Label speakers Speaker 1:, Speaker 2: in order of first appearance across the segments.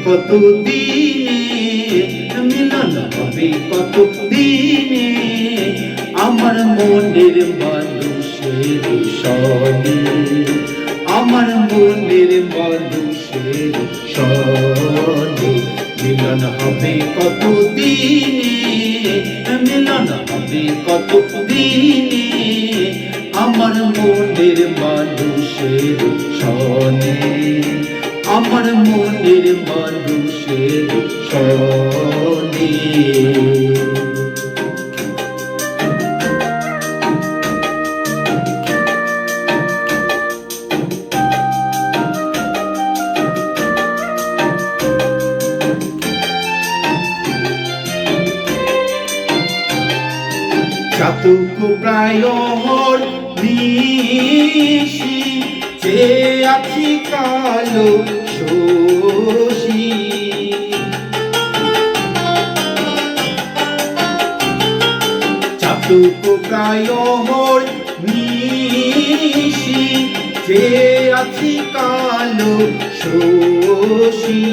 Speaker 1: কত দিনে, মিলন হবে কত দিনে, আমার মনের মানুষের সনে, আমার মনের মানুষের সনে, মিলন হবে কত দিনে, মিলন হবে কত দিনে, আমার মনের মানুষের সনে, আমার মনের মানুষের সনে। চাতক প্রায় নিশি, চেয়ে আছি কালো শোষী, চাতক প্রায় নিশি, চেয়ে আছি কালো শোষী,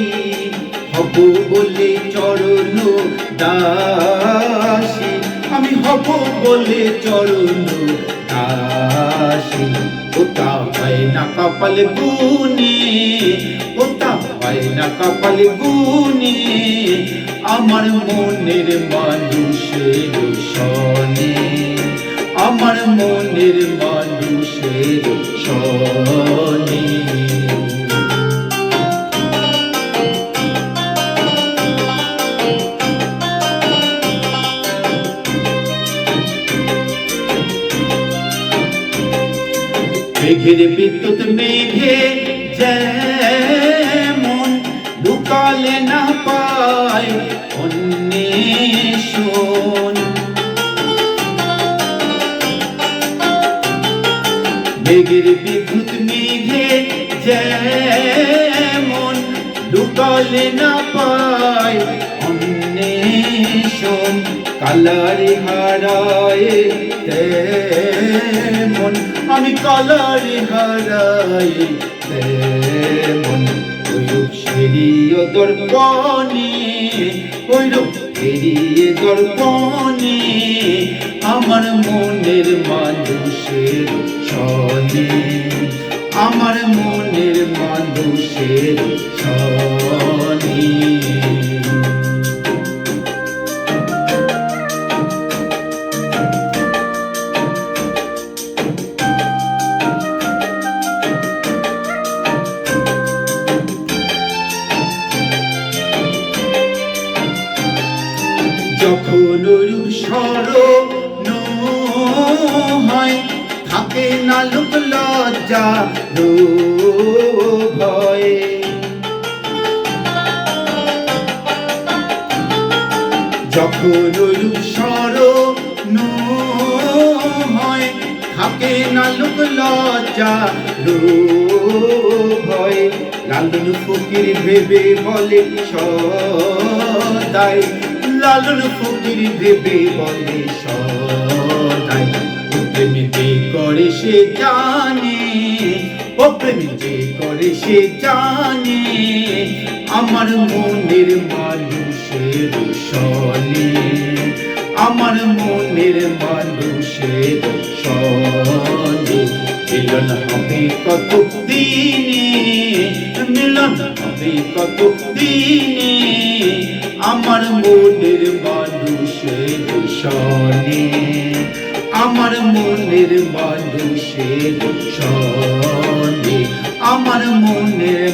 Speaker 1: হব বলে চরণ দাসী, আমি হব বলে চরণ দাসী, ওটা হয় না কপাল গুনে, ওটা হয় না কপাল গুনে, আমার মনের মানুষের সনে, আমার মনের মানুষের সনে। মেঘের বিদ্যুৎ মেঘে যেমন লুকালে না পায় অন্বেষণ, মেঘের বিদ্যুৎ মেঘে যেমন লুকালে না পায় অন্বেষণ, কালারে হারায় তেমন, আমি কালারে হারাই তেমন, ওইরূপ সেরিয় দর্পণে, ওইরূপ সেরিয়ে দর্পণে, আমার মনের মানুষের সনে, আমার মনের মানুষের সনে। যখন রূপ স্মরণ হয়, থাকে না লোক লজ্জা ভয়, যখন রূপ স্মরণ হয়, থাকে না লোক লজ্জা ভয়, লালন ফকির ভেবে বলে সদাই, লালন ফকির ভেবে বলে সদাই, প্রেম যে করে সে জানে, ও প্রেম যে করে সে জানে, আমার মনের মানুষের সনে, আমার মনের মানুষের সনে, মিলন হবে কত দিনে, মিলন হবে কত দিনে, আমার মনের মানুষের সনে, আমার মনের মানুষের সনে, আমার মনের